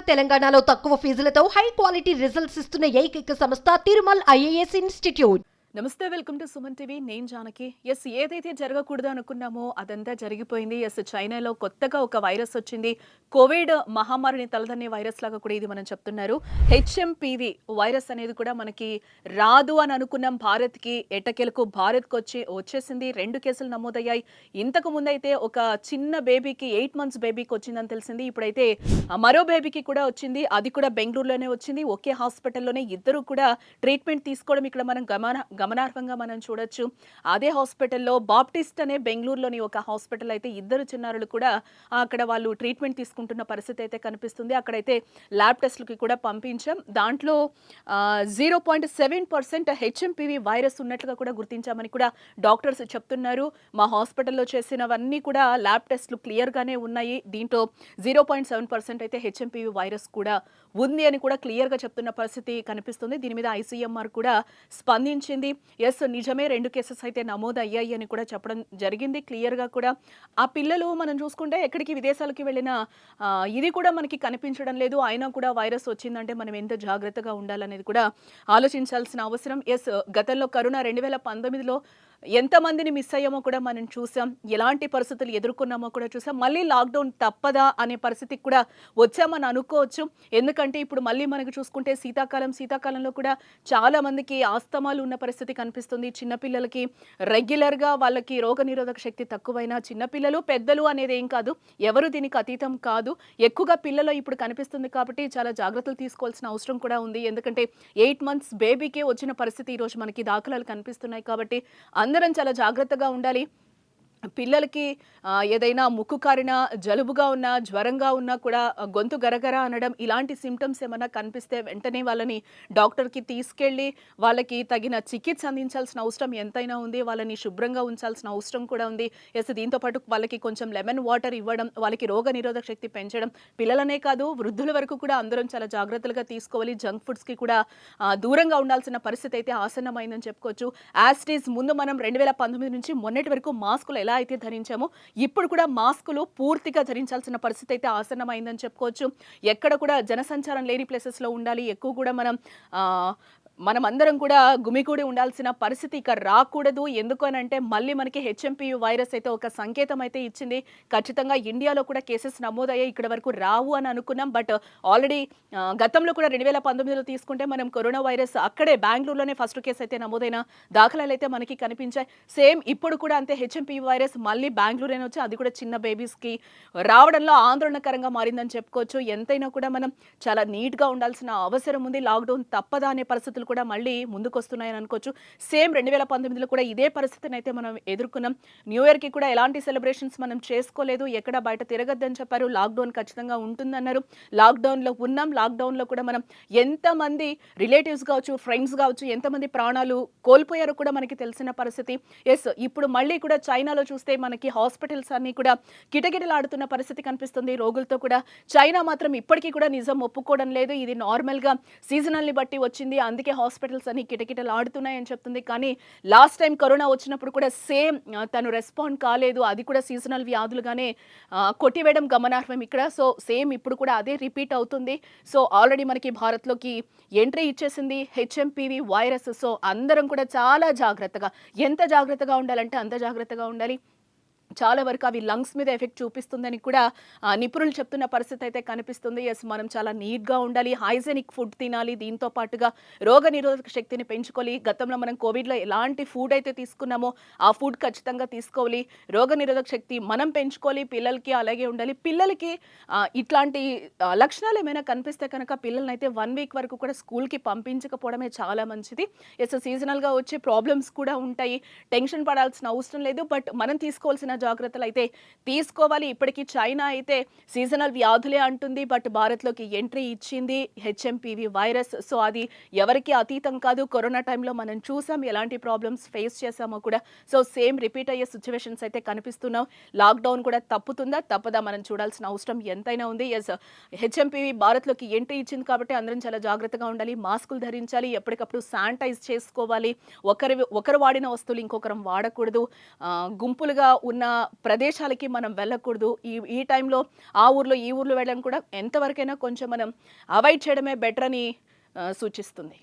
తెలంగాణలో తక్కువ ఫీజులతో high quality results ఇస్తున్న ఏకైక సంస్థ తిరుమల్ ఐఏఎస్ ఇన్స్టిట్యూట్. నమస్తే, వెల్కమ్ టు సుమన్ టీవీ. నేను జానకి. ఎస్, ఏదైతే జరగకూడదు అనుకున్నామో అదంతా జరిగిపోయింది. ఎస్, చైనాలో కొత్తగా ఒక వైరస్ వచ్చింది. కోవిడ్ మహమ్మారిని తలదన్నే వైరస్ లాగా కూడా ఇది మనం చెప్తున్నారు. హెచ్ఎంపీవీ వైరస్ అనేది కూడా మనకి రాదు అని అనుకున్నాం. భారత్కి ఎట్టకేలకు భారత్కి వచ్చేసింది. 2 కేసులు నమోదయ్యాయి. ఇంతకు ముందైతే ఒక చిన్న బేబీకి 8 months బేబీకి వచ్చిందని తెలిసింది. ఇప్పుడైతే మరో బేబీకి కూడా వచ్చింది. అది కూడా బెంగళూరులోనే వచ్చింది. ఒకే హాస్పిటల్లోనే ఇద్దరు కూడా ట్రీట్మెంట్ తీసుకోవడం ఇక్కడ మనం గమనార్హంగా మనం చూడొచ్చు. అదే హాస్పిటల్లో బాప్టిస్ట్ అనే బెంగళూరులోని ఒక హాస్పిటల్ అయితే ఇద్దరు చిన్నారులు కూడా అక్కడ వాళ్ళు ట్రీట్మెంట్ తీసుకుంటున్న పరిస్థితి అయితే కనిపిస్తుంది. అక్కడైతే ల్యాబ్ టెస్ట్లకి కూడా పంపించాం. దాంట్లో 0.7% హెచ్ఎంపీవీ వైరస్ ఉన్నట్లుగా కూడా గుర్తించామని కూడా డాక్టర్స్ చెప్తున్నారు. మా హాస్పిటల్లో చేసినవన్నీ కూడా ల్యాబ్ టెస్ట్లు క్లియర్గానే ఉన్నాయి. దీంట్లో 0.7% అయితే హెచ్ఎంపీవీ వైరస్ కూడా ఉంది అని కూడా క్లియర్గా చెప్తున్న పరిస్థితి కనిపిస్తుంది. దీని మీద ఐసీఎంఆర్ కూడా స్పందించింది. ఎస్, నిజమే 2 కేసెస్ అయితే నమోదు అయ్యాయి అని కూడా చెప్పడం జరిగింది. క్లియర్గా కూడా ఆ పిల్లలు మనం చూసుకుంటే ఎక్కడికి విదేశాలకి వెళ్ళినా ఇది కూడా మనకి కనిపించడం లేదు. అయినా కూడా వైరస్ వచ్చిందంటే మనం ఎంత జాగ్రత్తగా ఉండాలనేది కూడా ఆలోచించాల్సిన అవసరం. ఎస్, గతంలో కరోనా 2019లో ఎంతమందిని మిస్ అయ్యామో కూడా మనం చూసాం. ఎలాంటి పరిస్థితులు ఎదుర్కొన్నామో కూడా చూసాం. మళ్ళీ లాక్డౌన్ తప్పదా అనే పరిస్థితికి కూడా వచ్చామని అనుకోవచ్చు. ఎందుకంటే ఇప్పుడు మళ్ళీ మనకు చూసుకుంటే శీతాకాలంలో కూడా చాలా మందికి ఆస్తమాలు ఉన్న పరిస్థితి కనిపిస్తుంది. చిన్నపిల్లలకి రెగ్యులర్గా వాళ్ళకి రోగనిరోధక శక్తి తక్కువైనా చిన్నపిల్లలు పెద్దలు అనేది ఏం కాదు, ఎవరు దీనికి అతీతం కాదు. ఎక్కువగా పిల్లలు ఇప్పుడు కనిపిస్తుంది కాబట్టి చాలా జాగ్రత్తలు తీసుకోవాల్సిన అవసరం కూడా ఉంది. ఎందుకంటే 8 months బేబీకే వచ్చిన పరిస్థితి ఈరోజు మనకి దాఖలాలు కనిపిస్తున్నాయి. కాబట్టి అందరం చాలా జాగ్రత్తగా ఉండాలి. పిల్లలకి ఏదైనా ముక్కు కారినా, జలుబుగా ఉన్నా, జ్వరంగా ఉన్నా కూడా గొంతు గరగర అనడం, ఇలాంటి సిమ్టమ్స్ ఏమైనా కనిపిస్తే వెంటనే వాళ్ళని డాక్టర్కి తీసుకెళ్ళి వాళ్ళకి తగిన చికిత్స అందించాల్సిన అవసరం ఎంతైనా ఉంది. వాళ్ళని శుభ్రంగా ఉంచాల్సిన అవసరం కూడా ఉంది. ఎస్, దీంతోపాటు వాళ్ళకి కొంచెం లెమన్ వాటర్ ఇవ్వడం, వాళ్ళకి రోగ నిరోధక శక్తి పెంచడం, పిల్లలనే కాదు వృద్ధుల వరకు కూడా అందరం చాలా జాగ్రత్తలుగా తీసుకోవాలి. జంక్ ఫుడ్స్కి కూడా దూరంగా ఉండాల్సిన పరిస్థితి అయితే ఆసన్నమైందని చెప్పుకోవచ్చు. యాజ్ ఇట్ ఈజ్ ముందు మనం 2019 నుంచి మొన్నటి వరకు మాస్కులు ఎలా అయితే ధరించామో ఇప్పుడు కూడా మాస్కులు పూర్తిగా ధరించాల్సిన పరిస్థితి అయితే ఆసన్నమైందని చెప్పుకోవచ్చు. ఎక్కడ కూడా జనసంచారం లేని ప్లేసెస్లో ఉండాలి. ఎక్కువ కూడా మనమందరం కూడా గుమిగూడి ఉండాల్సిన పరిస్థితి ఇక రాకూడదు. ఎందుకనంటే మళ్ళీ మనకి హెచ్ఎంపీవీ వైరస్ అయితే ఒక సంకేతం అయితే ఇచ్చింది. ఖచ్చితంగా ఇండియాలో కూడా కేసెస్ నమోదయ్యాయి. ఇక్కడ వరకు రావు అని అనుకున్నాం. బట్ ఆల్రెడీ గతంలో కూడా 2019లో తీసుకుంటే మనం కరోనా వైరస్ అక్కడే బెంగళూరులోనే ఫస్ట్ కేసు అయితే నమోదైన దాఖలాలు అయితే మనకి కనిపించాయి. సేమ్ ఇప్పుడు కూడా అంతే, హెచ్ఎంపీవీ వైరస్ మళ్ళీ బెంగళూరులోనే వచ్చి అది కూడా చిన్న బేబీస్కి రావడంలో ఆందోళనకరంగా మారిందని చెప్పుకోవచ్చు. ఎంతైనా కూడా మనం చాలా నీట్గా ఉండాల్సిన అవసరం ఉంది. లాక్డౌన్ తప్పదా అనే పరిస్థితులు కూడా మళ్ళీ ముందుకు వస్తున్నాయని అనుకోవచ్చు. సేమ్ 2019లో కూడా ఇదే పరిస్థితిని అయితే మనం ఎదుర్కొన్నాం. న్యూ ఇయర్కి కూడా ఎలాంటి సెలబ్రేషన్స్ మనం చేసుకోలేదు. ఎక్కడ బయట తిరగద్దని చెప్పారు. లాక్డౌన్ ఖచ్చితంగా ఉంటుందన్నారు. లాక్డౌన్లో ఉన్నాం. లాక్డౌన్లో కూడా మనం ఎంతమంది రిలేటివ్స్ కావచ్చు, ఫ్రెండ్స్ కావచ్చు, ఎంతమంది ప్రాణాలు కోల్పోయారో కూడా మనకి తెలిసిన పరిస్థితి. ఎస్, ఇప్పుడు మళ్ళీ కూడా చైనాలో చూస్తే మనకి హాస్పిటల్స్ అన్ని కూడా కిటకిటలాడుతున్న పరిస్థితి కనిపిస్తుంది రోగులతో కూడా. చైనా మాత్రం ఇప్పటికీ కూడా నిజం ఒప్పుకోవడం లేదు. ఇది నార్మల్గా సీజనల్ని బట్టి వచ్చింది, అందుకే హాస్పిటల్స్ అన్ని కిటకిటలాడుతున్నాయని చెప్తుంది. కానీ లాస్ట్ టైం కరోనా వచ్చినప్పుడు కూడా సేమ్ తను రెస్పాండ్ కాలేదు. అది కూడా సీజనల్ వ్యాధులుగానే కొట్టివేయడం గమనార్హం ఇక్కడ. సో సేమ్ ఇప్పుడు కూడా అదే రిపీట్ అవుతుంది. సో ఆల్రెడీ మనకి భారత్లోకి ఎంట్రీ ఇచ్చేసింది హెచ్ఎంపీవీ వైరస్. సో అందరం కూడా చాలా జాగ్రత్తగా, ఎంత జాగ్రత్తగా ఉండాలంటే అంత జాగ్రత్తగా ఉండాలి. చాలా వరకు అవి లంగ్స్ మీద ఎఫెక్ట్ చూపిస్తుందని కూడా నిపుణులు చెప్తున్న పరిస్థితి అయితే కనిపిస్తుంది. ఎస్, మనం చాలా నీట్గా ఉండాలి, హైజెనిక్ ఫుడ్ తినాలి, దీంతో పాటుగా రోగ నిరోధక శక్తిని పెంచుకోవాలి. గతంలో మనం కోవిడ్లో ఎలాంటి ఫుడ్ అయితే తీసుకున్నామో ఆ ఫుడ్ ఖచ్చితంగా తీసుకోవాలి. రోగ నిరోధక శక్తి మనం పెంచుకోవాలి. పిల్లలకి అలాగే ఉండాలి. పిల్లలకి ఇట్లాంటి లక్షణాలు ఏమైనా కనిపిస్తే కనుక పిల్లల్ని అయితే 1 week వరకు కూడా స్కూల్కి పంపించకపోవడమే చాలా మంచిది. ఎస్, సీజనల్గా వచ్చే ప్రాబ్లమ్స్ కూడా ఉంటాయి. టెన్షన్ పడాల్సిన అవసరం లేదు. బట్ మనం తీసుకోవాల్సిన జాగ్రత్తలు అయితే తీసుకోవాలి. ఇప్పటికీ చైనా అయితే సీజనల్ వ్యాధులే అంటుంది. బట్ భారత్లోకి ఎంట్రీ ఇచ్చింది హెచ్ఎంపీవీ వైరస్. సో అది ఎవరికి అతీతం కాదు. కరోనా టైంలో మనం చూసాం ఎలాంటి ప్రాబ్లమ్స్ ఫేస్ చేసామో కూడా. సో సేమ్ రిపీట్ అయ్యే సిచ్యువేషన్స్ అయితే కనిపిస్తున్నాం. లాక్డౌన్ కూడా తప్పుతుందా తప్పదా మనం చూడాల్సిన అవసరం ఎంతైనా ఉంది. ఎస్, హెచ్ఎంపీవీ భారత్లోకి ఎంట్రీ ఇచ్చింది కాబట్టి అందరం చాలా జాగ్రత్తగా ఉండాలి. మాస్కులు ధరించాలి, ఎప్పటికప్పుడు శానిటైజ్ చేసుకోవాలి. ఒకరు వాడిన వస్తువులు ఇంకొకరం వాడకూడదు. గుంపులుగా ఉన్న ప్రదేశాలకి మనం వెళ్ళకూడదు. ఈ టైంలో ఆ ఊర్లో, ఈ ఊర్లో వెళ్ళడం కూడా ఎంతవరకైనా కొంచెం మనం అవాయిడ్ చేయడమే బెటర్ అని సూచిస్తుంది.